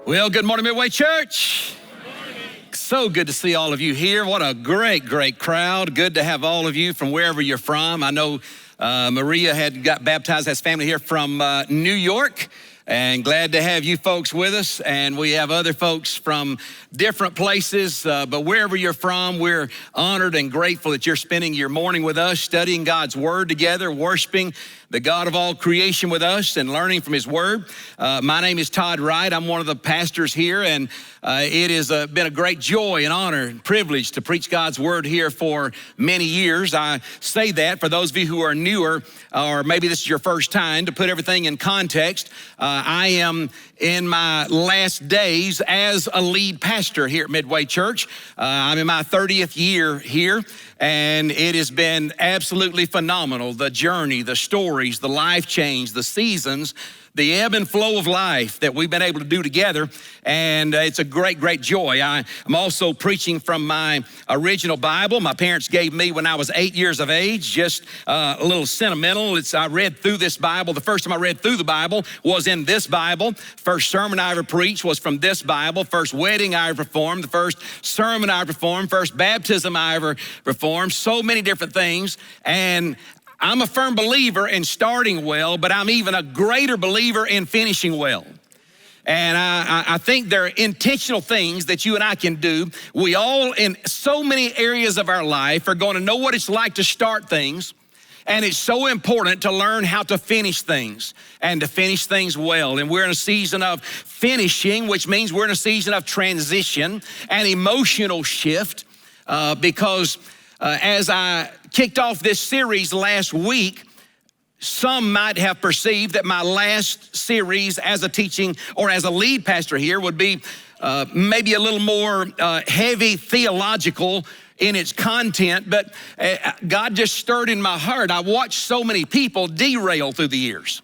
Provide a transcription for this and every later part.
Well, good morning, Midway Church. So good to see all of you here. What a great, great crowd. Good to have all of you from wherever you're from. I know Maria got baptized, has family here from New York. And glad to have you folks with us. And we have other folks from different places, but wherever you're from, we're honored and grateful that you're spending your morning with us, studying God's Word together, worshiping the God of all creation with us and learning from His Word. My name is Todd Wright. I'm one of the pastors here, and it has been a great joy and honor and privilege to preach God's Word here for many years. I say that for those of you who are newer, or maybe this is your first time, to put everything in context. I am in my last days as a lead pastor here at Midway Church. I'm in my 30th year here, and it has been absolutely phenomenal. The journey, the stories, the life change, the seasons, the ebb and flow of life that we've been able to do together, and it's a great, great joy. I'm also preaching from my original Bible my parents gave me when I was 8 years of age, just a little sentimental. I read through this Bible. The first time I read through the Bible was in this Bible. First sermon I ever preached was from this Bible. First wedding I ever performed, the first sermon I ever performed, first baptism I ever performed, so many different things. And I'm a firm believer in starting well, but I'm even a greater believer in finishing well. And I think there are intentional things that you and I can do. We all, in so many areas of our life, are going to know what it's like to start things. And it's so important to learn how to finish things and to finish things well. And we're in a season of finishing, which means we're in a season of transition and emotional shift because as I kicked off this series last week, some might have perceived that my last series as a teaching or as a lead pastor here would be maybe a little more heavy theological in its content, but God just stirred in my heart. I watched so many people derail through the years.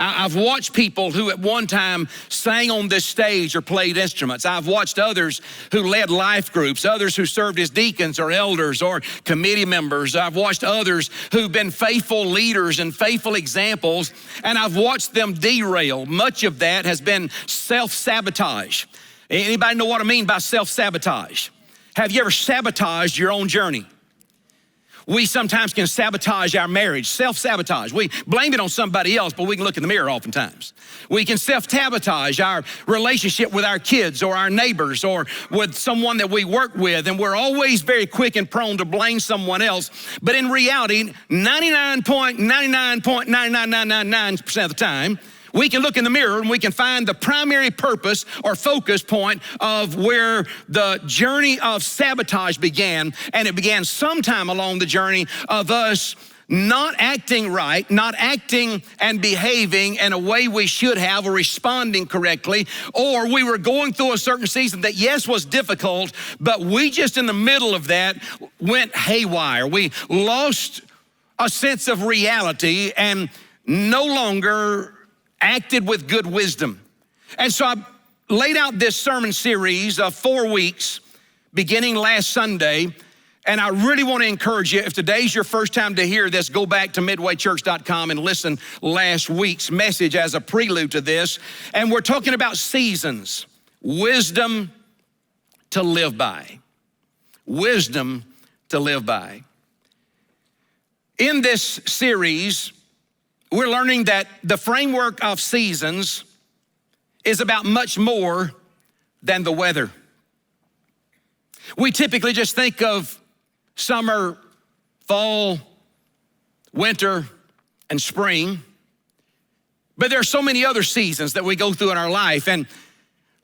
I've watched people who at one time sang on this stage or played instruments. I've watched others who led life groups, others who served as deacons or elders or committee members. I've watched others who've been faithful leaders and faithful examples, and I've watched them derail. Much of that has been self-sabotage. Anybody know what I mean by self-sabotage? Have you ever sabotaged your own journey? We sometimes can sabotage our marriage, self-sabotage. We blame it on somebody else, but we can look in the mirror oftentimes. We can self-sabotage our relationship with our kids or our neighbors or with someone that we work with, and we're always very quick and prone to blame someone else. But in reality, 99.999999% of the time, we can look in the mirror and we can find the primary purpose or focus point of where the journey of sabotage began. And it began sometime along the journey of us not acting right, not acting and behaving in a way we should have or responding correctly, or we were going through a certain season that, yes, was difficult, but we just in the middle of that went haywire. We lost a sense of reality and no longer acted with good wisdom. And so I laid out this sermon series of 4 weeks beginning last Sunday, and I really want to encourage you, if today's your first time to hear this, go back to midwaychurch.com and listen last week's message as a prelude to this. And we're talking about seasons, wisdom to live by. Wisdom to live by. In this series, we're learning that the framework of seasons is about much more than the weather. We typically just think of summer, fall, winter, and spring, but there are so many other seasons that we go through in our life. And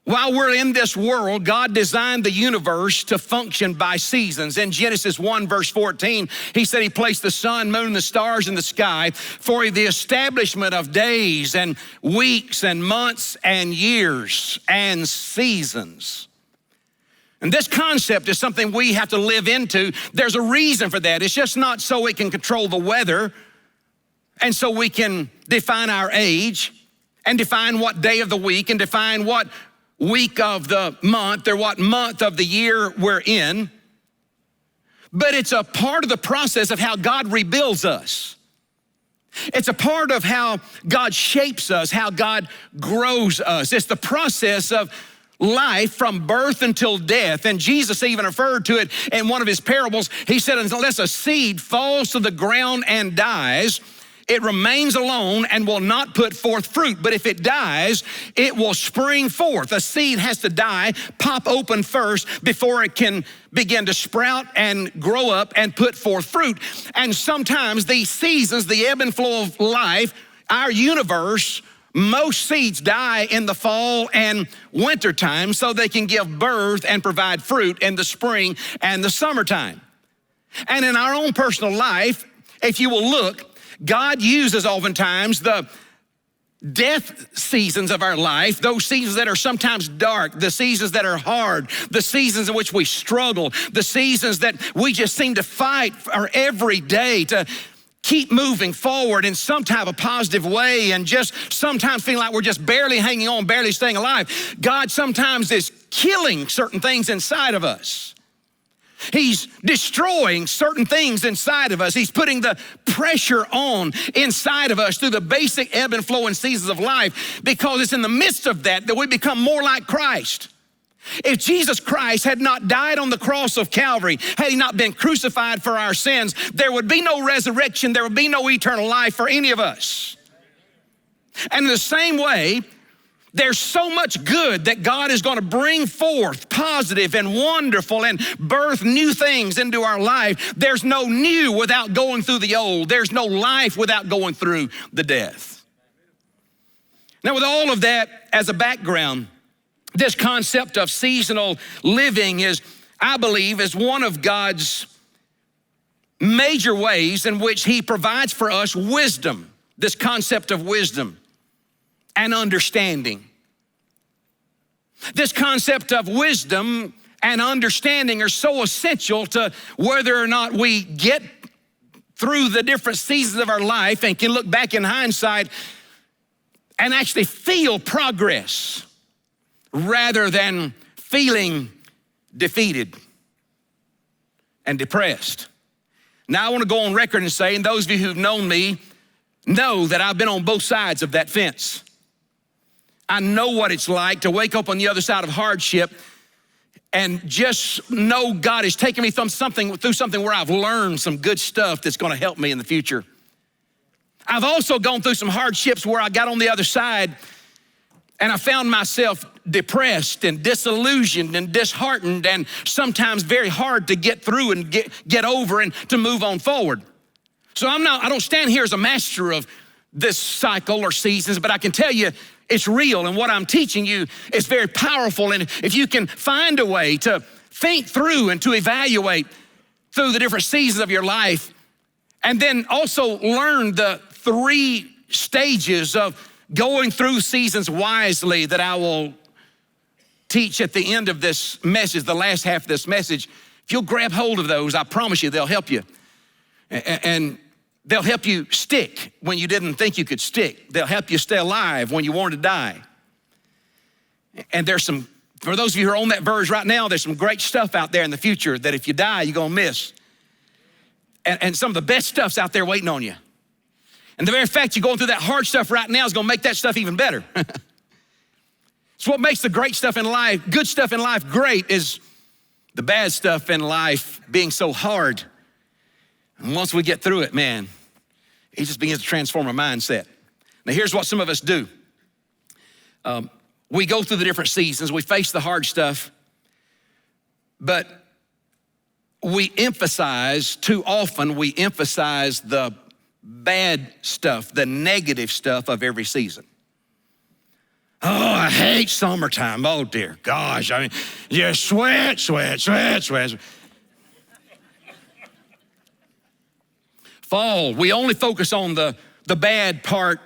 while we're in this world, God designed the universe to function by seasons. In Genesis 1, verse 14, He said He placed the sun, moon, and the stars in the sky for the establishment of days and weeks and months and years and seasons. And this concept is something we have to live into. There's a reason for that. It's just not so we can control the weather and so we can define our age and define what day of the week and define what week of the month or what month of the year we're in. But it's a part of the process of how God rebuilds us. It's a part of how God shapes us, how God grows us. It's the process of life from birth until death. And Jesus even referred to it in one of his parables. He said, unless a seed falls to the ground and dies, it remains alone and will not put forth fruit. But if it dies, it will spring forth. A seed has to die, pop open first before it can begin to sprout and grow up and put forth fruit. And sometimes these seasons, the ebb and flow of life, our universe, most seeds die in the fall and winter time so they can give birth and provide fruit in the spring and the summertime. And in our own personal life, if you will look, God uses oftentimes the death seasons of our life, those seasons that are sometimes dark, the seasons that are hard, the seasons in which we struggle, the seasons that we just seem to fight for every day to keep moving forward in some type of positive way, and just sometimes feeling like we're just barely hanging on, barely staying alive. God sometimes is killing certain things inside of us. He's destroying certain things inside of us. He's putting the pressure on inside of us through the basic ebb and flow and seasons of life, because it's in the midst of that we become more like Christ. If Jesus Christ had not died on the cross of Calvary, had he not been crucified for our sins, there would be no resurrection, there would be no eternal life for any of us. And in the same way, there's so much good that God is going to bring forth, positive and wonderful, and birth new things into our life. There's no new without going through the old. There's no life without going through the death. Now, with all of that as a background, this concept of seasonal living is, I believe, is one of God's major ways in which he provides for us wisdom, this concept of wisdom and understanding. This concept of wisdom and understanding are so essential to whether or not we get through the different seasons of our life and can look back in hindsight and actually feel progress rather than feeling defeated and depressed. Now, I want to go on record and say, and those of you who've known me know that I've been on both sides of that fence. I know what it's like to wake up on the other side of hardship and just know God is taking me through something where I've learned some good stuff that's going to help me in the future. I've also gone through some hardships where I got on the other side and I found myself depressed and disillusioned and disheartened, and sometimes very hard to get through and get over and to move on forward. So I don't stand here as a master of this cycle or seasons, but I can tell you it's real, and what I'm teaching you is very powerful. And if you can find a way to think through and to evaluate through the different seasons of your life, and then also learn the 3 stages of going through seasons wisely that I will teach at the end of this message, the last half of this message. If you'll grab hold of those, I promise you they'll help you. And they'll help you stick when you didn't think you could stick. They'll help you stay alive when you wanted to die. And for those of you who are on that verge right now, there's some great stuff out there in the future that if you die, you're gonna miss. And some of the best stuff's out there waiting on you. And the very fact you're going through that hard stuff right now is gonna make that stuff even better. It's what makes the great stuff in life, good stuff in life great, is the bad stuff in life being so hard. And once we get through it, man, it just begins to transform our mindset. Now, here's what some of us do. We go through the different seasons, we face the hard stuff, but too often we emphasize the bad stuff, the negative stuff of every season. Oh, I hate summertime. Oh, dear gosh. I mean, you sweat. Fall, we only focus on the bad part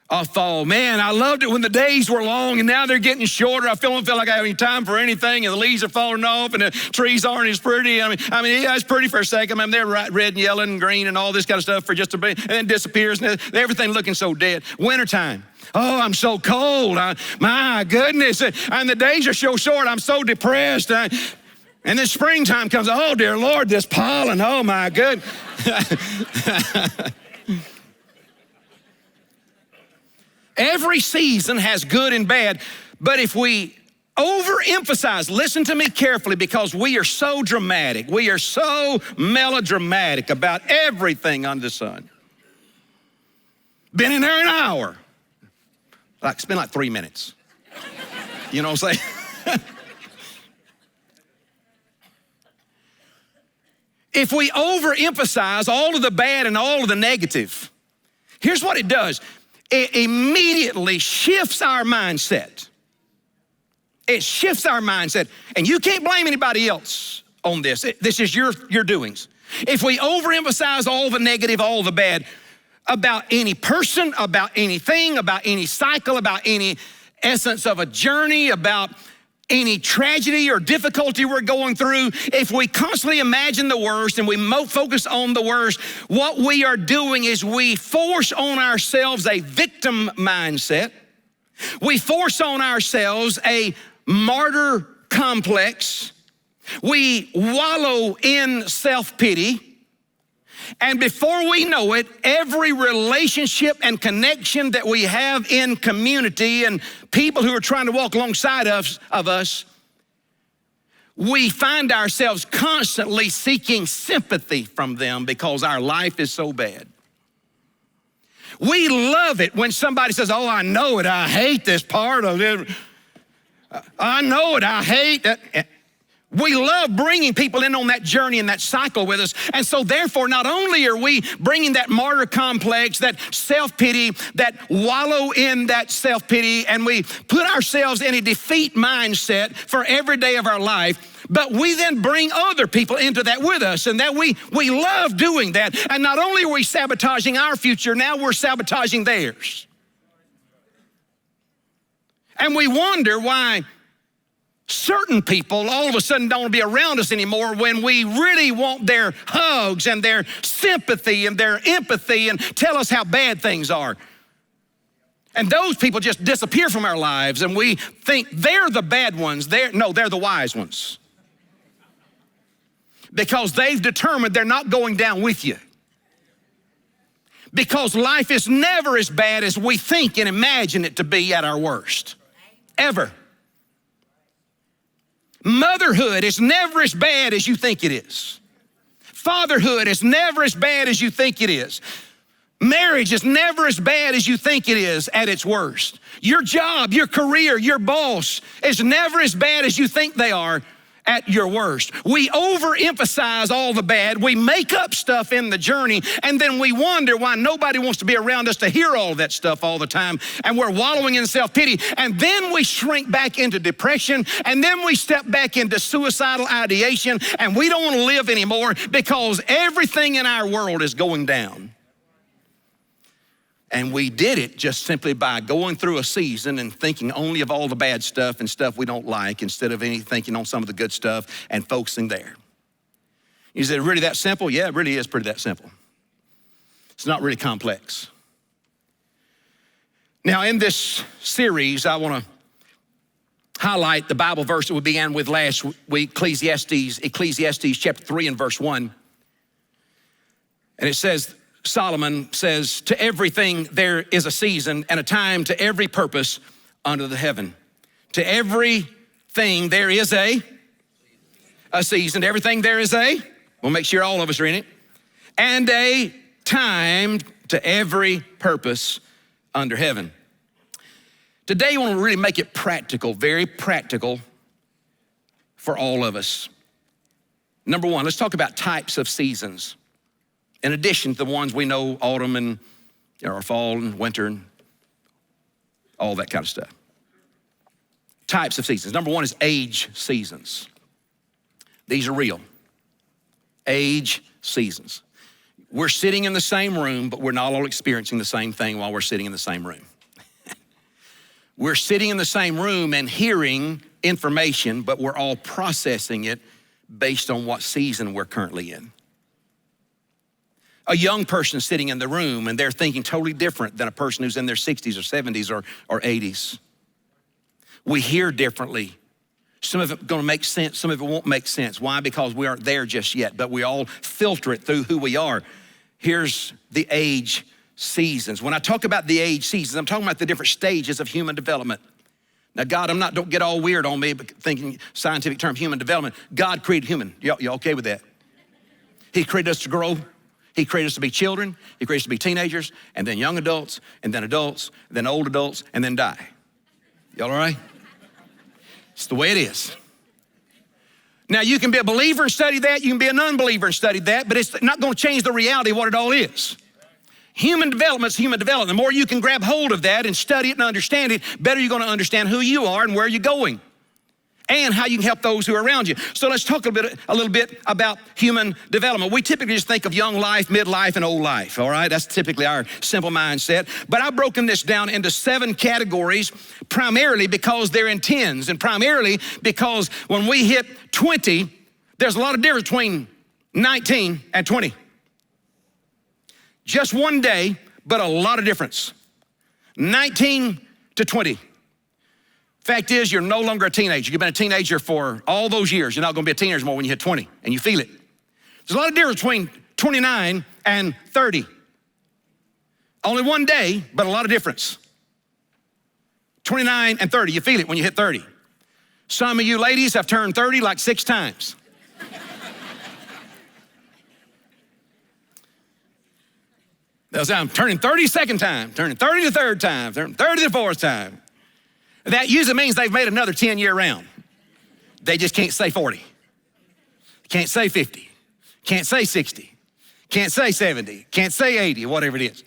of fall. Man, I loved it when the days were long and now they're getting shorter. I don't feel like I have any time for anything, and the leaves are falling off and the trees aren't as pretty. I mean, yeah, it's pretty for a second. I mean, they're red and yellow and green and all this kind of stuff for just a bit, and then disappears, and everything looking so dead. Wintertime. Oh, I'm so cold. My goodness. And the days are so short. I'm so depressed. And then springtime comes. Oh, dear Lord, this pollen. Oh, my goodness. Every season has good and bad, but if we overemphasize, listen to me carefully, because we are so dramatic. We are so melodramatic about everything under the sun. Been in there an hour. It's been like 3 minutes. You know what I'm saying? If we overemphasize all of the bad and all of the negative, here's what it does. It immediately shifts our mindset. It shifts our mindset. And you can't blame anybody else on this. This is your doings. If we overemphasize all the negative, all the bad, about any person, about anything, about any cycle, about any essence of a journey, about any tragedy or difficulty we're going through, if we constantly imagine the worst and we focus on the worst, what we are doing is we force on ourselves a victim mindset. We force on ourselves a martyr complex. We wallow in self-pity. And before we know it, every relationship and connection that we have in community and people who are trying to walk alongside of us, we find ourselves constantly seeking sympathy from them because our life is so bad. We love it when somebody says, oh, I know it, I hate this part of it. I know it, I hate that. We love bringing people in on that journey and that cycle with us. And so therefore, not only are we bringing that martyr complex, that self-pity, that wallow in that self-pity, and we put ourselves in a defeat mindset for every day of our life, but we then bring other people into that with us, and that we love doing that. And not only are we sabotaging our future, now we're sabotaging theirs. And we wonder why certain people all of a sudden don't want to be around us anymore when we really want their hugs and their sympathy and their empathy and tell us how bad things are. And those people just disappear from our lives, and we think they're the bad ones. They're the wise ones. Because they've determined they're not going down with you. Because life is never as bad as we think and imagine it to be at our worst. Ever. Motherhood is never as bad as you think it is. Fatherhood is never as bad as you think it is. Marriage is never as bad as you think it is at its worst. Your job, your career, your boss is never as bad as you think they are at your worst. We overemphasize all the bad. We make up stuff in the journey, and then we wonder why nobody wants to be around us to hear all that stuff all the time, and we're wallowing in self-pity, and then we shrink back into depression, and then we step back into suicidal ideation, and we don't want to live anymore because everything in our world is going down. And we did it just simply by going through a season and thinking only of all the bad stuff and stuff we don't like instead of thinking on some of the good stuff and focusing there. You said, really that simple? Yeah, it really is pretty that simple. It's not really complex. Now, in this series, I want to highlight the Bible verse that we began with last week, Ecclesiastes chapter 3 and verse 1. And it says, Solomon says, to everything there is a season and a time to every purpose under the heaven. To everything there is a season. To everything there is we'll make sure all of us are in it, and a time to every purpose under heaven. Today, I want to really make it practical, very practical for all of us. Number one, let's talk about types of seasons. In addition to the ones we know, autumn and or fall and winter and all that kind of stuff. Types of seasons. Number one is age seasons. These are real. Age seasons. We're sitting in the same room, but we're not all experiencing the same thing while we're sitting in the same room. We're sitting in the same room and hearing information, but we're all processing it based on what season we're currently in. A young person sitting in the room and they're thinking totally different than a person who's in their 60s or 70s or 80s. We hear differently. Some of it gonna make sense, some of it won't make sense. Why? Because we aren't there just yet, but we all filter it through who we are. Here's the age seasons. When I talk about the age seasons, I'm talking about the different stages of human development. Now, God, don't get all weird on me thinking scientific term, human development. God created human. You okay with that? He created us to grow. He created us to be children. He created us to be teenagers, and then young adults, and then old adults, and then die. Y'all all right? It's the way it is. Now, you can be a believer and study that. You can be a non-believer and study that, but it's not going to change the reality of what it all is. Human development is human development. The more you can grab hold of that and study it and understand it, better you're going to understand who you are and where you're going and how you can help those who are around you. So let's talk a little bit about human development. We typically just think of young life, midlife, and old life, all right? That's typically our simple mindset. But I've broken this down into 7 categories, primarily because they're in tens, and primarily because when we hit 20, there's a lot of difference between 19 and 20. Just one day, but a lot of difference. 19 to 20. Fact is, you're no longer a teenager. You've been a teenager for all those years. You're not gonna be a teenager more when you hit 20, and you feel it. There's a lot of difference between 29 and 30. Only one day, but a lot of difference. 29 and 30, you feel it when you hit 30. Some of you ladies have turned 30 like 6 times. They'll say, I'm turning 30 second time, turning 30 the third time, turning 30 the fourth time. That usually means they've made another 10-year round. They just can't say 40. Can't say 50. Can't say 60. Can't say 70. Can't say 80, whatever it is.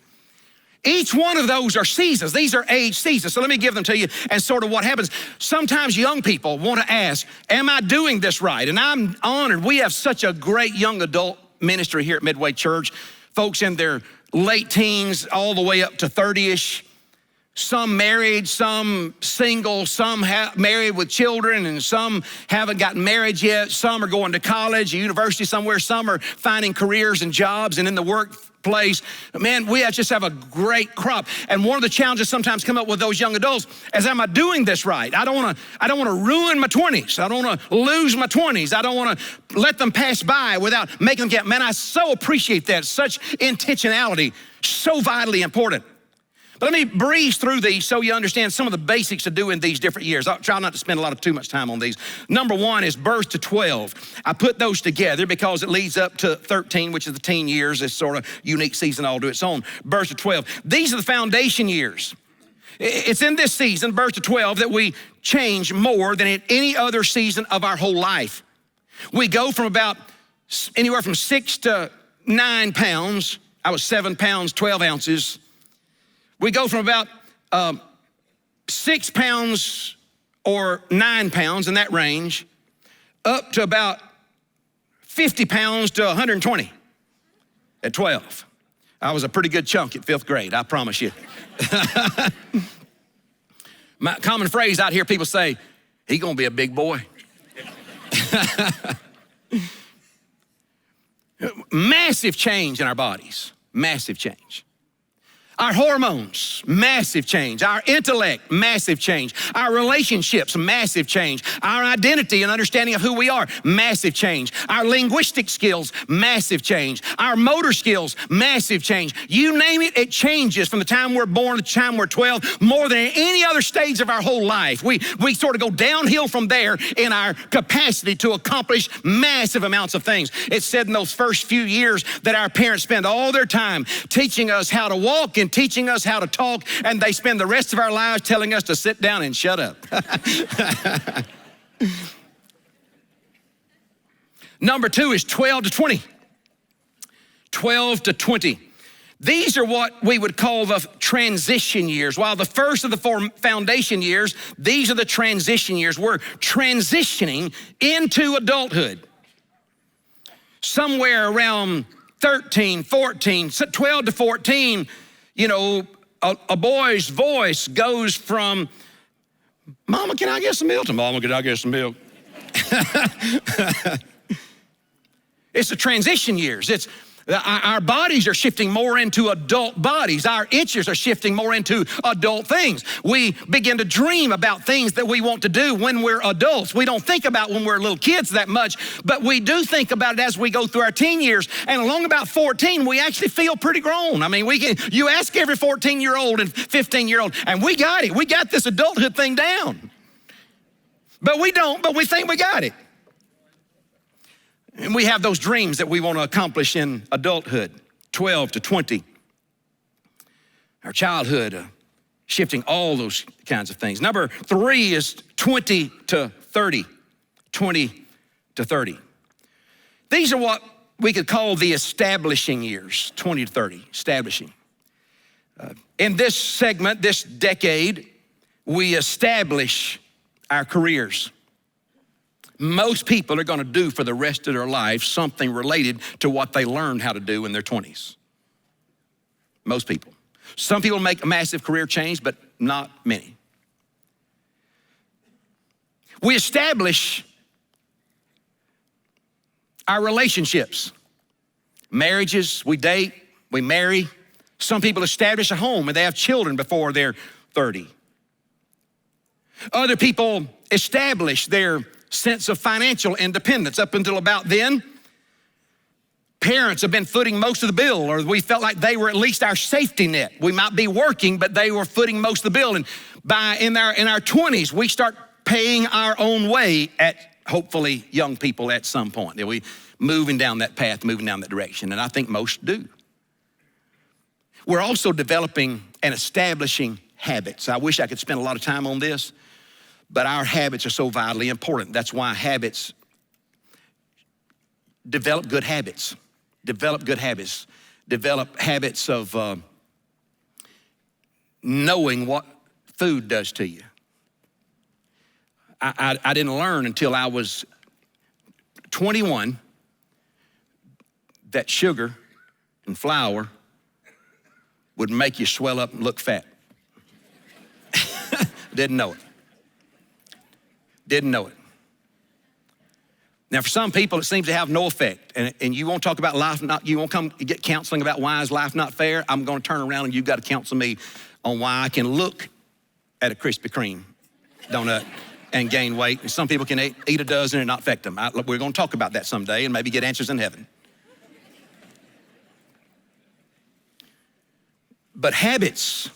Each one of those are seasons. These are age seasons. So let me give them to you and sort of what happens. Sometimes young people want to ask, am I doing this right? And I'm honored. We have such a great young adult ministry here at Midway Church. Folks in their late teens all the way up to 30-ish. Some married, some single, some married with children, and some haven't gotten married yet. Some are going to college, university somewhere. Some are finding careers and jobs and in the workplace. Man, we just have a great crop. And one of the challenges sometimes come up with those young adults is, am I doing this right? I don't want to ruin my 20s. I don't want to lose my 20s. I don't want to let them pass by without making them get, man, I so appreciate that. Such intentionality, so vitally important. But let me breeze through these so you understand some of the basics to do in these different years. I'll try not to spend too much time on these. Number 1 is birth to 12. I put those together because it leads up to 13, which is the teen years. It's sort of unique season all to its own. Birth to 12. These are the foundation years. It's in this season, birth to 12, that we change more than in any other season of our whole life. We go from about anywhere from 6 to 9 pounds. I was 7 pounds, 12 ounces. We go from about 6 pounds or 9 pounds in that range up to about 50 pounds to 120 at 12. I was a pretty good chunk at 5th grade, I promise you. My common phrase out here, people say, he gonna be a big boy. Massive change in our bodies, massive change. Our hormones, massive change. Our intellect, massive change. Our relationships, massive change. Our identity and understanding of who we are, massive change. Our linguistic skills, massive change. Our motor skills, massive change. You name it, it changes from the time we're born to the time we're 12, more than any other stage of our whole life. We sort of go downhill from there in our capacity to accomplish massive amounts of things. It's said in those first few years that our parents spend all their time teaching us how to walk and teaching us how to talk, and they spend the rest of our lives telling us to sit down and shut up. Number 2 is 12 to 20. 12 to 20. These are what we would call the transition years. While the first of the 4 foundation years, these are the transition years. We're transitioning into adulthood. Somewhere around 13, 14, 12 to 14, you know, a boy's voice goes from, Mama, can I get some milk? To Mama, can I get some milk? It's the transition years. Our bodies are shifting more into adult bodies. Our interests are shifting more into adult things. We begin to dream about things that we want to do when we're adults. We don't think about when we're little kids that much, but we do think about it as we go through our teen years. And along about 14, we actually feel pretty grown. I mean, you ask every 14-year-old and 15-year-old, and we got it. We got this adulthood thing down. But we don't, but we think we got it. And we have those dreams that we want to accomplish in adulthood, 12 to 20. Our childhood, shifting all those kinds of things. Number 3 is 20 to 30. 20 to 30. These are what we could call the establishing years, 20 to 30, establishing. In this segment, this decade, we establish our careers. Most people are going to do for the rest of their life something related to what they learned how to do in their 20s. Most people. Some people make a massive career change, but not many. We establish our relationships. Marriages, we date, we marry. Some people establish a home and they have children before they're 30. Other people establish their sense of financial independence. Up until about then, parents have been footing most of the bill, or we felt like they were at least our safety net. We might be working, but they were footing most of the bill. And in our 20s, we start paying our own way at hopefully young people at some point. We moving down that path, moving down that direction, and I think most do. We're also developing and establishing habits. I wish I could spend a lot of time on this, but our habits are so vitally important. That's why develop good habits. Develop good habits. Develop habits of knowing what food does to you. I didn't learn until I was 21 that sugar and flour would make you swell up and look fat. Didn't know it. Didn't know it. Now, for some people, it seems to have no effect. And you won't talk about life, you won't come get counseling about why is life not fair. I'm going to turn around and you've got to counsel me on why I can look at a Krispy Kreme donut and gain weight. And some people can eat a dozen and not affect them. We're going to talk about that someday and maybe get answers in heaven. But habits,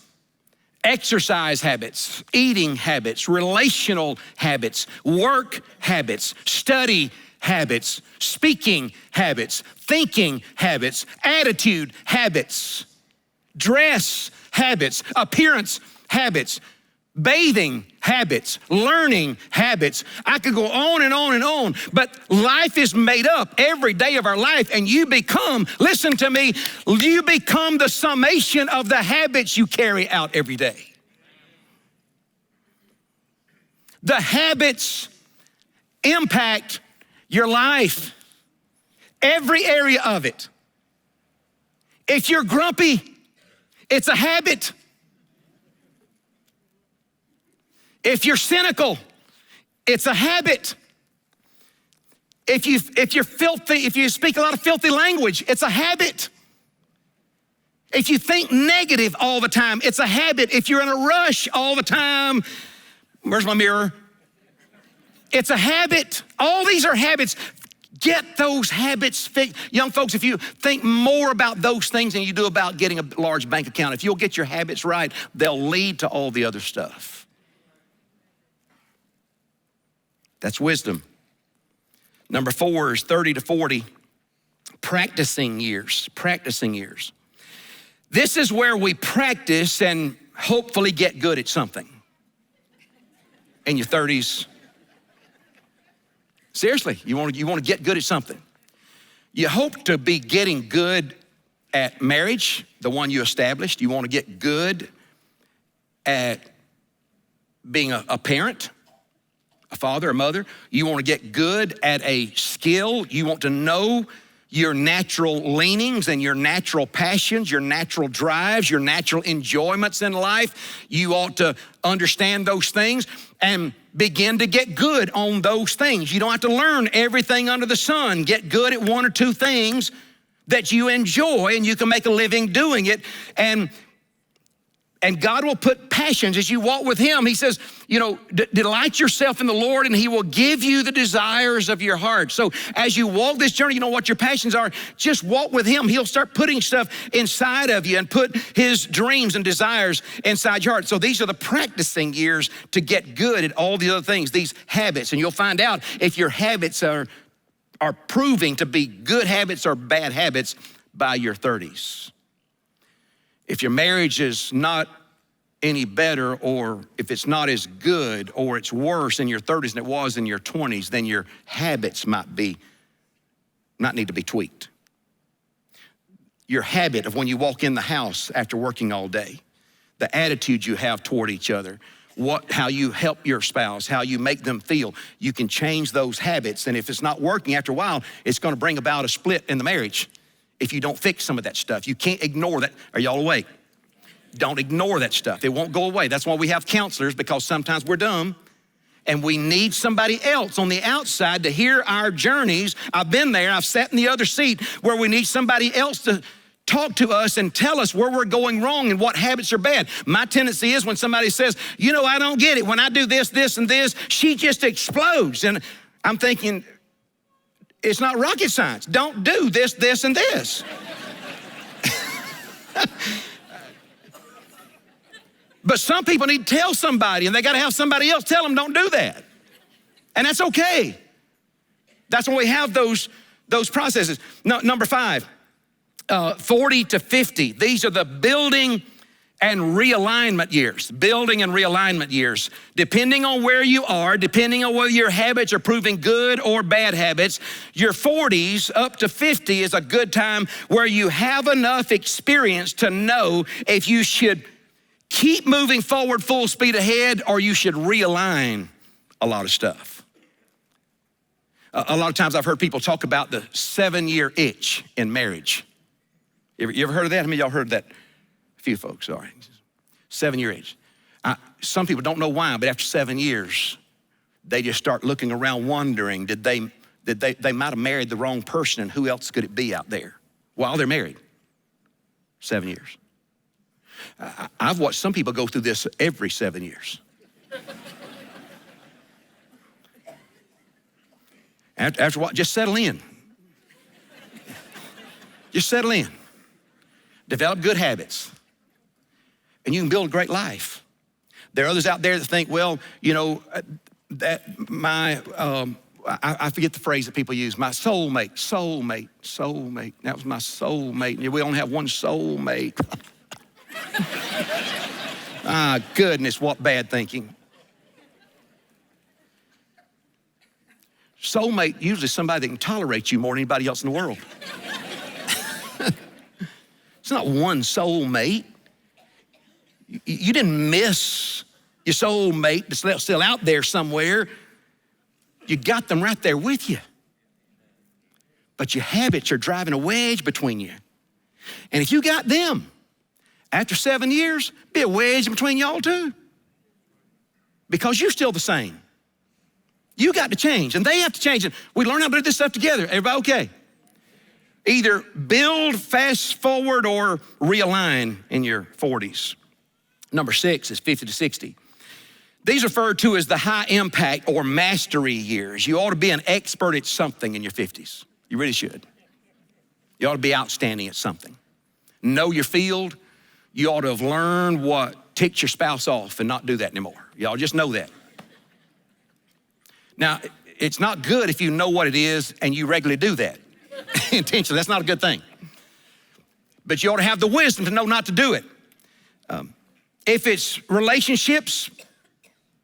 exercise habits, eating habits, relational habits, work habits, study habits, speaking habits, thinking habits, attitude habits, dress habits, appearance habits, bathing habits, learning habits. I could go on and on and on, but life is made up every day of our life, and you become, listen to me, you become the summation of the habits you carry out every day. The habits impact your life, every area of it. If you're grumpy, it's a habit. If you're cynical, it's a habit. If you're filthy, if you speak a lot of filthy language, it's a habit. If you think negative all the time, it's a habit. If you're in a rush all the time, where's my mirror? It's a habit. All these are habits. Get those habits fixed. Young folks, if you think more about those things than you do about getting a large bank account, if you'll get your habits right, they'll lead to all the other stuff. That's wisdom. Number 4 is 30 to 40, practicing years. This is where we practice and hopefully get good at something. In your 30s, seriously, you want to get good at something. You hope to be getting good at marriage, the one you established. You want to get good at being a parent, a father, a mother. You want to get good at a skill. You want to know your natural leanings and your natural passions, your natural drives, your natural enjoyments in life. You ought to understand those things and begin to get good on those things. You don't have to learn everything under the sun. Get good at 1 or 2 things, that you enjoy and you can make a living doing it. And God will put passions as you walk with him. He says, delight yourself in the Lord and he will give you the desires of your heart. So as you walk this journey, you know what your passions are. Just walk with him. He'll start putting stuff inside of you and put his dreams and desires inside your heart. So these are the practicing years to get good at all the other things, these habits. And you'll find out if your habits are proving to be good habits or bad habits by your 30s. If your marriage is not any better, or if it's not as good, or it's worse in your 30s than it was in your 20s, then your habits might need to be tweaked. Your habit of when you walk in the house after working all day, the attitude you have toward each other, how you help your spouse, how you make them feel, you can change those habits. And if it's not working, after a while, it's gonna bring about a split in the marriage. If you don't fix some of that stuff, you can't ignore that. Are y'all awake? Don't ignore that stuff. It won't go away. That's why we have counselors, because sometimes we're dumb and we need somebody else on the outside to hear our journeys. I've been there. I've sat in the other seat where we need somebody else to talk to us and tell us where we're going wrong and what habits are bad. My tendency is when somebody says, I don't get it. When I do this, this, and this, she just explodes. And I'm thinking, it's not rocket science. Don't do this, this, and this. But some people need to tell somebody, and they got to have somebody else tell them don't do that. And that's okay. That's when we have those processes. No, number 5, 40 to 50. These are the building and realignment years. Building and realignment years. Depending on where you are, depending on whether your habits are proving good or bad habits, your 40s up to 50 is a good time where you have enough experience to know if you should keep moving forward full speed ahead or you should realign a lot of stuff. A lot of times I've heard people talk about the 7-year itch in marriage. You ever heard of that? How many of y'all heard that? A few folks, all right. 7-year itch. Some people don't know why, but after 7 years, they just start looking around wondering, they might have married the wrong person, and who else could it be out there while they're married? 7 years. I've watched some people go through this every 7 years. After what? Just settle in. Just settle in. Develop good habits, and you can build a great life. There are others out there that think, I forget the phrase that people use, my soulmate. That was my soulmate. We only have one soulmate. Goodness, what bad thinking. Soulmate usually somebody that can tolerate you more than anybody else in the world. It's not one soulmate. You didn't miss your soulmate that's still out there somewhere. You got them right there with you. But your habits are driving a wedge between you. And if you got them, after 7 years, be a wedge between y'all too. Because you're still the same. You got to change, and they have to change. And we learn how to do this stuff together. Everybody okay? Either build, fast forward, or realign in your 40s. Number 6 is 50 to 60. These are referred to as the high impact or mastery years. You ought to be an expert at something in your 50s. You really should. You ought to be outstanding at something. Know your field. You ought to have learned what ticks your spouse off and not do that anymore. Y'all just know that. Now, it's not good if you know what it is and you regularly do that. Intentionally, that's not a good thing. But you ought to have the wisdom to know not to do it. If it's relationships,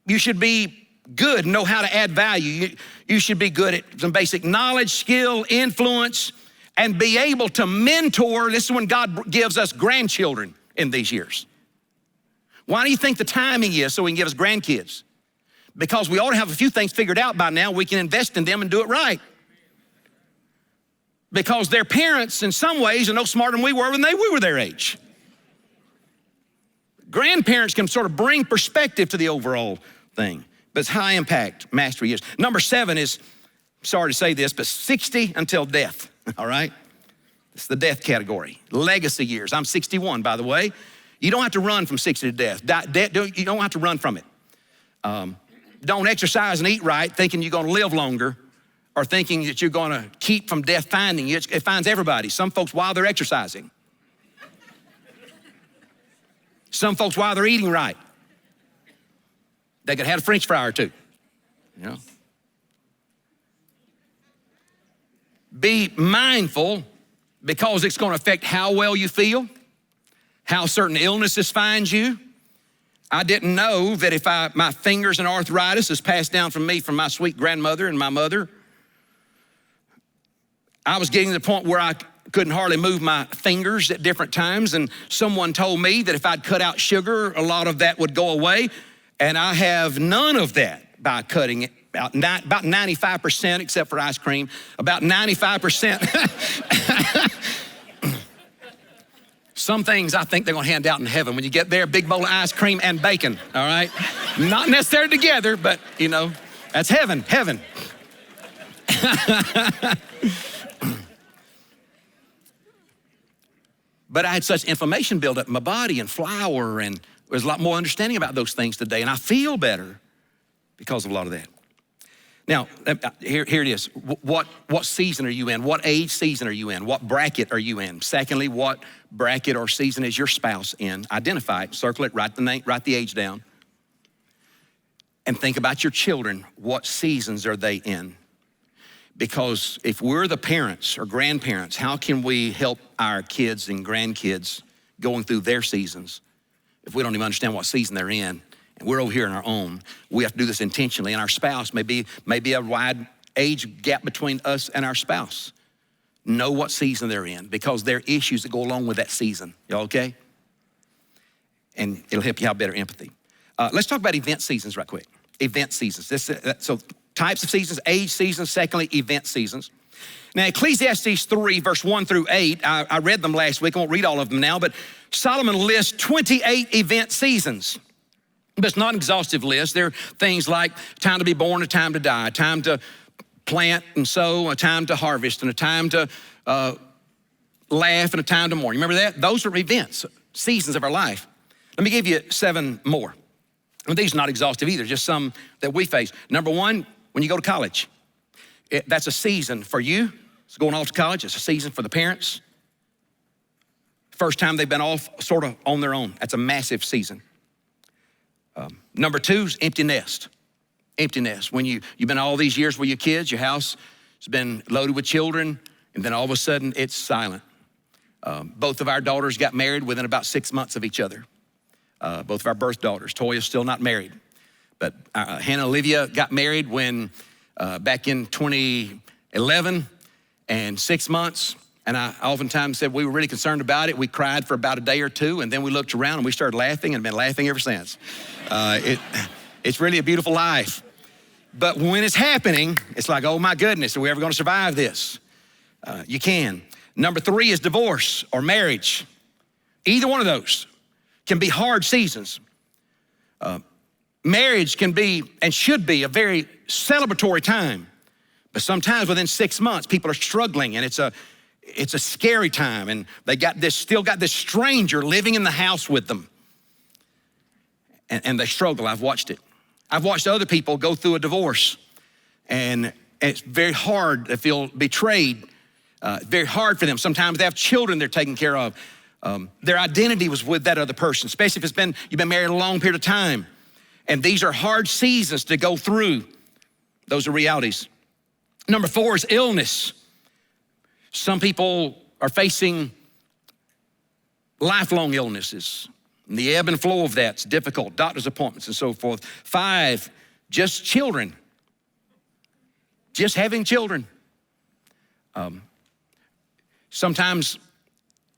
you should be good, know how to add value. You should be good at some basic knowledge, skill, influence, and be able to mentor. This is when God gives us grandchildren in these years. Why do you think the timing is so we can give us grandkids? Because we ought to have a few things figured out by now. We can invest in them and do it right. Because their parents, in some ways, are no smarter than we were when we were their age. Grandparents can sort of bring perspective to the overall thing. But it's high impact mastery years. Number 7 is, sorry to say this, but 60 until death, all right? It's the death category. Legacy years. I'm 61, by the way. You don't have to run from 60 to death. You don't have to run from it. Don't exercise and eat right thinking you're going to live longer or thinking that you're going to keep from death finding you. It finds everybody. Some folks while they're exercising. Some folks while they're eating right. They could have had a French fry or two, you know. Be mindful because it's going to affect how well you feel, how certain illnesses find you. I didn't know that if my fingers and arthritis is passed down from me from my sweet grandmother and my mother. I was getting to the point where I couldn't hardly move my fingers at different times, and someone told me that if I'd cut out sugar, a lot of that would go away, and I have none of that by cutting it. About 95%, except for ice cream, about 95%. Some things I think they're gonna hand out in heaven. When you get there, big bowl of ice cream and bacon, all right? Not necessarily together, but you know, that's heaven. But I had such inflammation build up in my body and flour, and there's a lot more understanding about those things today, and I feel better because of a lot of that. Now, here it is. What season are you in? What age season are you in? What bracket are you in? Secondly, what bracket or season is your spouse in? Identify it, circle it, write the age down. And think about your children. What seasons are they in? Because if we're the parents or grandparents, how can we help our kids and grandkids going through their seasons if we don't even understand what season they're in? And we're over here on our own. We have to do this intentionally. And our spouse may be a wide age gap between us and our spouse. Know what season they're in because there are issues that go along with that season. Y'all okay? And it'll help you have better empathy. Let's talk about event seasons right quick. Event seasons. So types of seasons, age seasons, secondly, event seasons. Now, Ecclesiastes 3, verse 1 through 8, I read them last week. I won't read all of them now, but Solomon lists 28 event seasons. But it's not an exhaustive list. There are things like time to be born, a time to die, a time to plant and sow, a time to harvest, and a time to laugh, and a time to mourn. You remember that? Those are events, seasons of our life. Let me give you 7 more. And these are not exhaustive either, just some that we face. Number 1, when you go to college, that's a season for you. It's going off to college. It's a season for the parents. First time they've been off sort of on their own. That's a massive season. Number 2 is empty nest. Empty nest. When you've been all these years with your kids, your house has been loaded with children, and then all of a sudden it's silent. Both of our daughters got married within about 6 months of each other. Both of our birth daughters. Toya's still not married. But Hannah Olivia got married when back in 2011 and 6 months. And I oftentimes said we were really concerned about it. We cried for about a day or two, and then we looked around and we started laughing and been laughing ever since. It's really a beautiful life. But when it's happening, it's like, oh my goodness, are we ever gonna survive this? You can. Number 3 is divorce or marriage. Either one of those can be hard seasons. Marriage can be and should be a very celebratory time. But sometimes within 6 months, people are struggling, and it's a scary time, and they still got this stranger living in the house with them. And they struggle. I've watched it. I've watched other people go through a divorce, and it's very hard. They feel betrayed. Very hard for them. Sometimes they have children they're taking care of. Their identity was with that other person, especially if you've been married a long period of time. And these are hard seasons to go through. Those are realities. Number 4 is illness. Some people are facing lifelong illnesses. And the ebb and flow of that's difficult, doctor's appointments and so forth. 5, just children. Just having children. Sometimes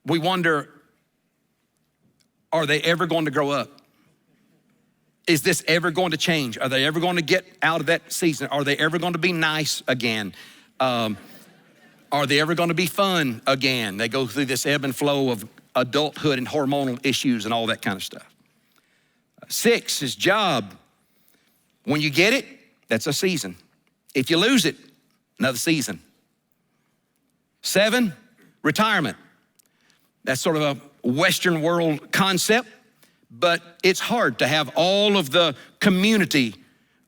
we wonder, are they ever going to grow up? Is this ever going to change? Are they ever going to get out of that season? Are they ever going to be nice again? Are they ever going to be fun again? They go through this ebb and flow of adulthood and hormonal issues and all that kind of stuff. 6 is job. When you get it, that's a season. If you lose it, another season. 7, retirement. That's sort of a Western world concept, but it's hard to have all of the community,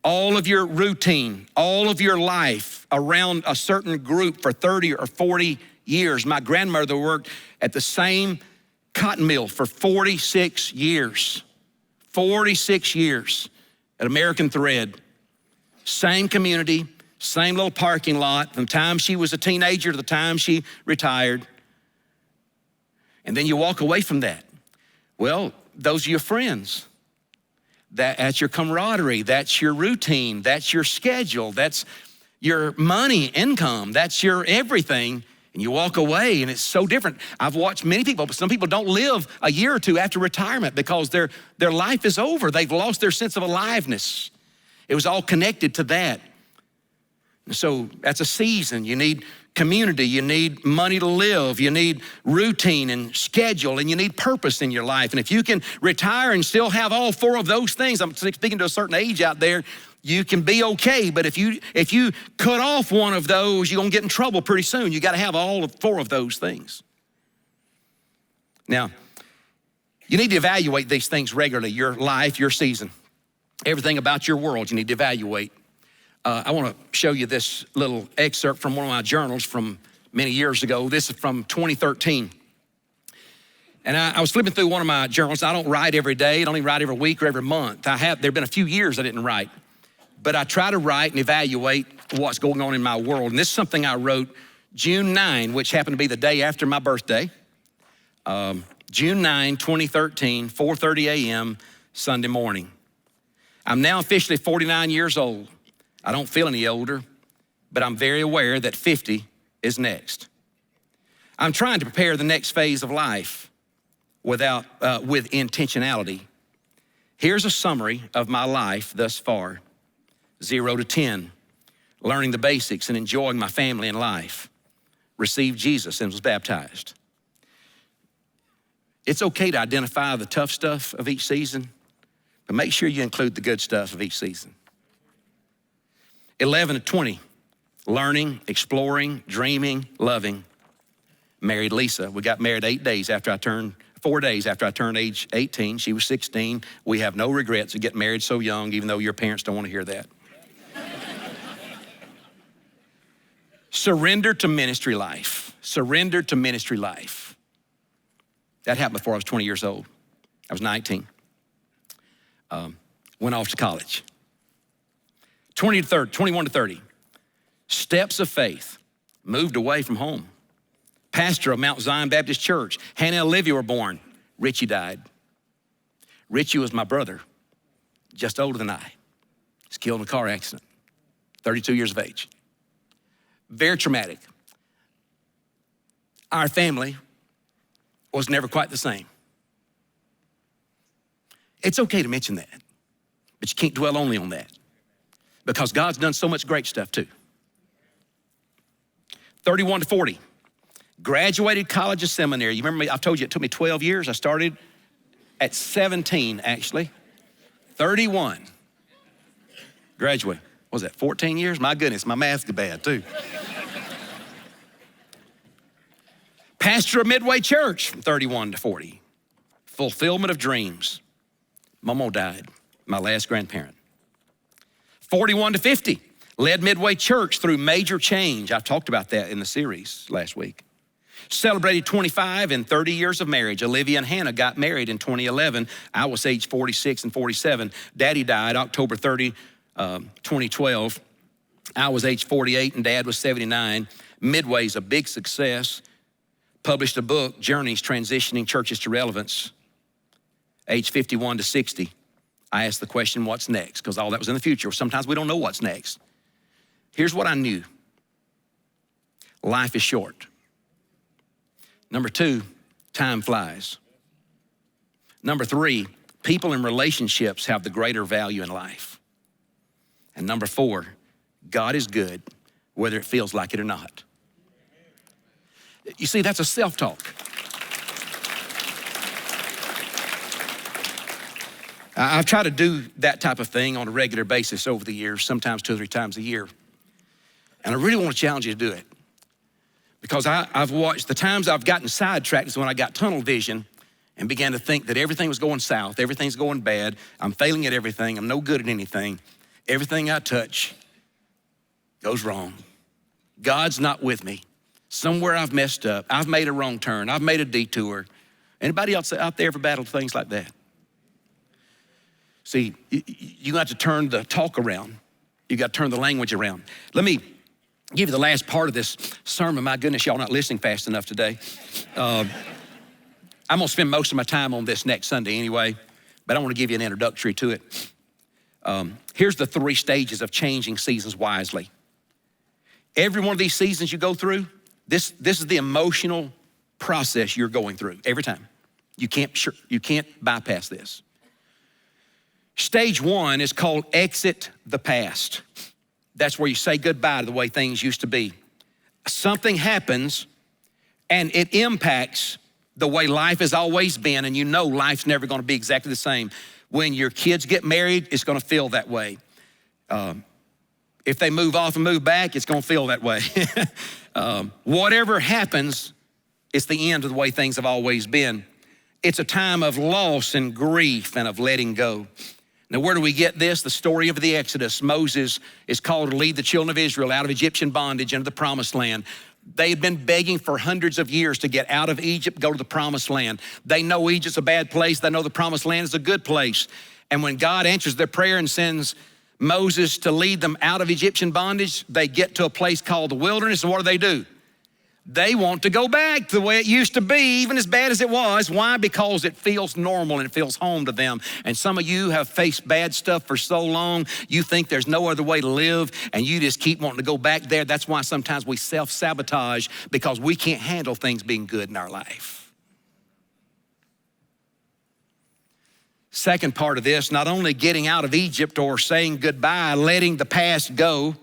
all of your routine, all of your life around a certain group for 30 or 40 years. My grandmother worked at the same cotton mill for 46 years. 46 years at American Thread. Same community, same little parking lot from the time she was a teenager to the time she retired. And then you walk away from that. Well, those are your friends. That's your camaraderie, that's your routine, that's your schedule, that's your money, income, that's your everything. And you walk away and it's so different. I've watched many people, but some people don't live a year or two after retirement because their life is over. They've lost their sense of aliveness. It was all connected to that. And so that's a season. You need community, you need money to live, you need routine and schedule, and you need purpose in your life. And if you can retire and still have all four of those things, I'm speaking to a certain age out there, you can be okay. But if you cut off one of those, you're gonna get in trouble pretty soon. You gotta have all four of those things. Now, you need to evaluate these things regularly, your life, your season. Everything about your world you need to evaluate. I want to show you this little excerpt from one of my journals from many years ago. This is from 2013. And I was flipping through one of my journals. I don't write every day. I don't even write every week or every month. There have been a few years I didn't write. But I try to write and evaluate what's going on in my world. And this is something I wrote June 9, which happened to be the day after my birthday. June 9, 2013, 4:30 a.m., Sunday morning. I'm now officially 49 years old. I don't feel any older, but I'm very aware that 50 is next. I'm trying to prepare the next phase of life with intentionality. Here's a summary of my life thus far. 0 to 10, learning the basics and enjoying my family and life. Received Jesus and was baptized. It's okay to identify the tough stuff of each season, but make sure you include the good stuff of each season. 11 to 20, learning, exploring, dreaming, loving. Married Lisa. We got married 4 days after I turned age 18. She was 16. We have no regrets of getting married so young, even though your parents don't want to hear that. Surrender to ministry life. Surrender to ministry life. That happened before I was 20 years old. I was 19. Went off to college. 21 to 30, steps of faith, moved away from home. Pastor of Mount Zion Baptist Church. Hannah and Olivia were born. Richie died. Richie was my brother, just older than I. He was killed in a car accident, 32 years of age. Very traumatic. Our family was never quite the same. It's okay to mention that, but you can't dwell only on that, because God's done so much great stuff too. 31 to 40, graduated college and seminary. You remember me, I've told you it took me 12 years. I started at 17, actually. 31, graduate. What was that, 14 years? My goodness, my math's bad too. Pastor of Midway Church from 31 to 40. Fulfillment of dreams. Momo died, my last grandparent. 41 to 50, led Midway Church through major change. I talked about that in the series last week. Celebrated 25 and 30 years of marriage. Olivia and Hannah got married in 2011. I was age 46 and 47. Daddy died October 30, 2012. I was age 48 and Dad was 79. Midway's a big success. Published a book, Journeys, Transitioning Churches to Relevance. Age 51 to 60. I asked the question, what's next? Because all that was in the future. Sometimes we don't know what's next. Here's what I knew. Life is short. Number 2, time flies. Number 3, people and relationships have the greater value in life. And number 4, God is good, whether it feels like it or not. You see, that's a self-talk. I've tried to do that type of thing on a regular basis over the years, sometimes 2 or 3 times a year. And I really want to challenge you to do it. Because I've watched, the times I've gotten sidetracked is when I got tunnel vision and began to think that everything was going south, everything's going bad, I'm failing at everything, I'm no good at anything. Everything I touch goes wrong. God's not with me. Somewhere I've messed up. I've made a wrong turn. I've made a detour. Anybody else out there ever battled things like that? See, you got to turn the talk around. You got to turn the language around. Let me give you the last part of this sermon. My goodness, y'all not listening fast enough today. I'm gonna spend most of my time on this next Sunday anyway, but I want to give you an introductory to it. Here's the 3 stages of changing seasons wisely. Every one of these seasons you go through, this is the emotional process you're going through every time. You can't bypass this. Stage 1 is called exit the past. That's where you say goodbye to the way things used to be. Something happens and it impacts the way life has always been, and you know life's never gonna be exactly the same. When your kids get married, it's gonna feel that way. If they move off and move back, it's gonna feel that way. Whatever happens, it's the end of the way things have always been. It's a time of loss and grief and of letting go. Now, where do we get this? The story of the Exodus. Moses is called to lead the children of Israel out of Egyptian bondage into the promised land. They had been begging for hundreds of years to get out of Egypt, go to the promised land. They know Egypt's a bad place. They know the promised land is a good place. And when God answers their prayer and sends Moses to lead them out of Egyptian bondage, they get to a place called the wilderness, and what do? They want to go back to the way it used to be, even as bad as it was. Why? Because it feels normal and it feels home to them. And some of you have faced bad stuff for so long, you think there's no other way to live, and you just keep wanting to go back there. That's why sometimes we self-sabotage, because we can't handle things being good in our life. Second part of this, not only getting out of Egypt or saying goodbye, letting the past go,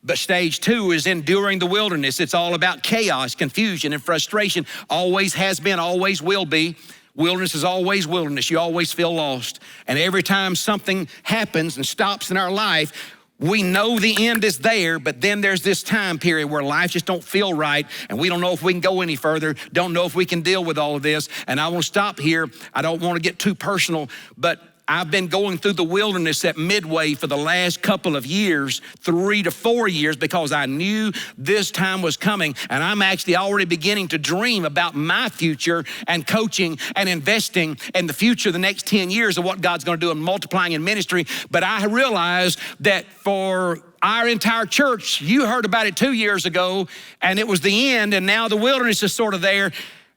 but stage 2 is enduring the wilderness. It's all about chaos, confusion, and frustration. Always has been, always will be. Wilderness is always wilderness. You always feel lost. And every time something happens and stops in our life, we know the end is there, but then there's this time period where life just don't feel right, and we don't know if we can go any further, don't know if we can deal with all of this. And I want to stop here. I don't want to get too personal, but I've been going through the wilderness at Midway for the last couple of years, 3 to 4 years, because I knew this time was coming. And I'm actually already beginning to dream about my future and coaching and investing in the future, the next 10 years of what God's gonna do in multiplying in ministry. But I realized that for our entire church, you heard about it 2 years ago, and it was the end, and now the wilderness is sort of there.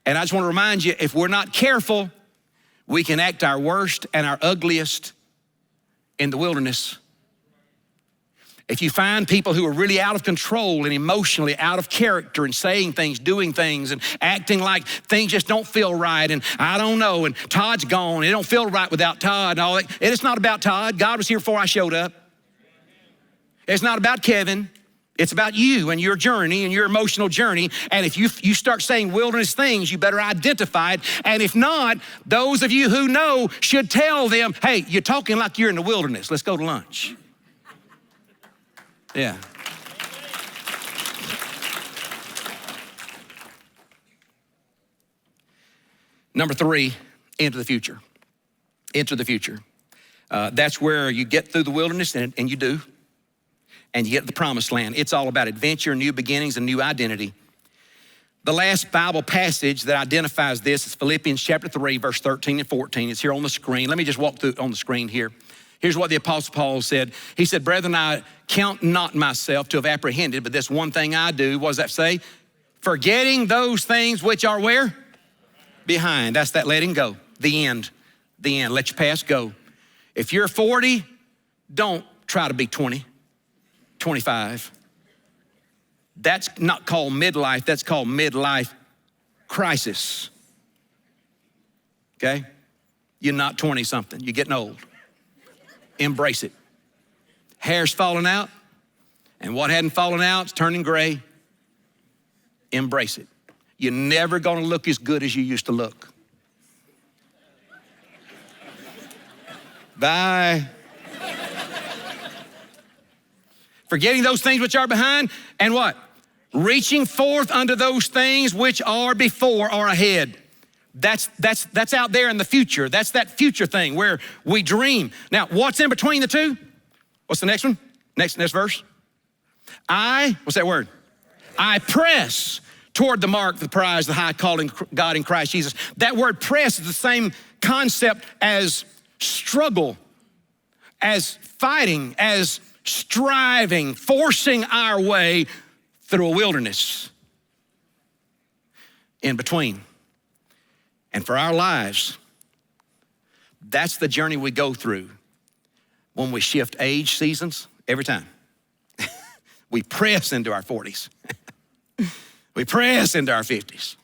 And I just wanna remind you, if we're not careful, we can act our worst and our ugliest in the wilderness. If you find people who are really out of control and emotionally out of character and saying things, doing things, and acting like things just don't feel right, and I don't know, and Todd's gone, it don't feel right without Todd and all that. And it's not about Todd. God was here before I showed up. It's not about Kevin. It's about you and your journey and your emotional journey. And if you start saying wilderness things, you better identify it. And if not, those of you who know should tell them, hey, you're talking like you're in the wilderness. Let's go to lunch. Yeah. Number 3, enter the future. Enter the future. That's where you get through the wilderness, and you do. And you get to the promised land. It's all about adventure, new beginnings, and new identity. The last Bible passage that identifies this is Philippians chapter 3, verse 13 and 14. It's here on the screen. Let me just walk through it on the screen here. Here's what the Apostle Paul said. He said, brethren, I count not myself to have apprehended, but this one thing I do, what does that say? Forgetting those things which are where? Behind. That's that letting go. The end. The end. Let your past go. If you're 40, don't try to be 20. 25. That's not called midlife, that's called midlife crisis. Okay? You're not 20 something, you're getting old. Embrace it. Hair's falling out, and what hadn't fallen out is turning gray. Embrace it. You're never gonna look as good as you used to look. Bye. Forgetting those things which are behind, and what? reaching forth unto those things which are before or ahead. That's out there in the future. That's that future thing where we dream. Now, what's in between the two? What's the next one? Next verse. What's that word? I press toward the mark, the prize, the high calling God in Christ Jesus. That word press is the same concept as struggle, as fighting, as striving, forcing our way through a wilderness in between. And for our lives, that's the journey we go through when we shift age seasons every time. We press into our 40s. We press into our 50s.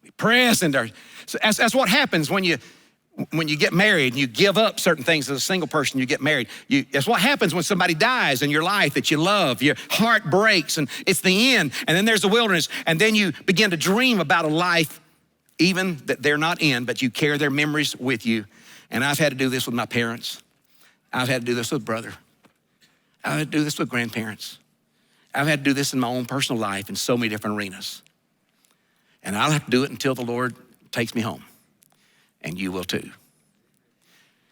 We press into our, so that's what happens when you get married and you give up certain things as a single person, you get married. That's what happens when somebody dies in your life that you love. Your heart breaks and it's the end. And then there's the wilderness. And then you begin to dream about a life even that they're not in, but you carry their memories with you. And I've had to do this with my parents. I've had to do this with brother. I've had to do this with grandparents. I've had to do this in my own personal life in so many different arenas. And I'll have to do it until the Lord takes me home. And you will too.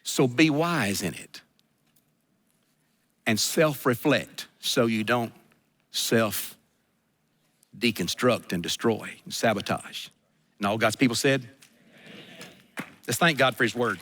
So be wise in it. And self-reflect so you don't self-deconstruct and destroy and sabotage. And all God's people said? Let's thank God for his word.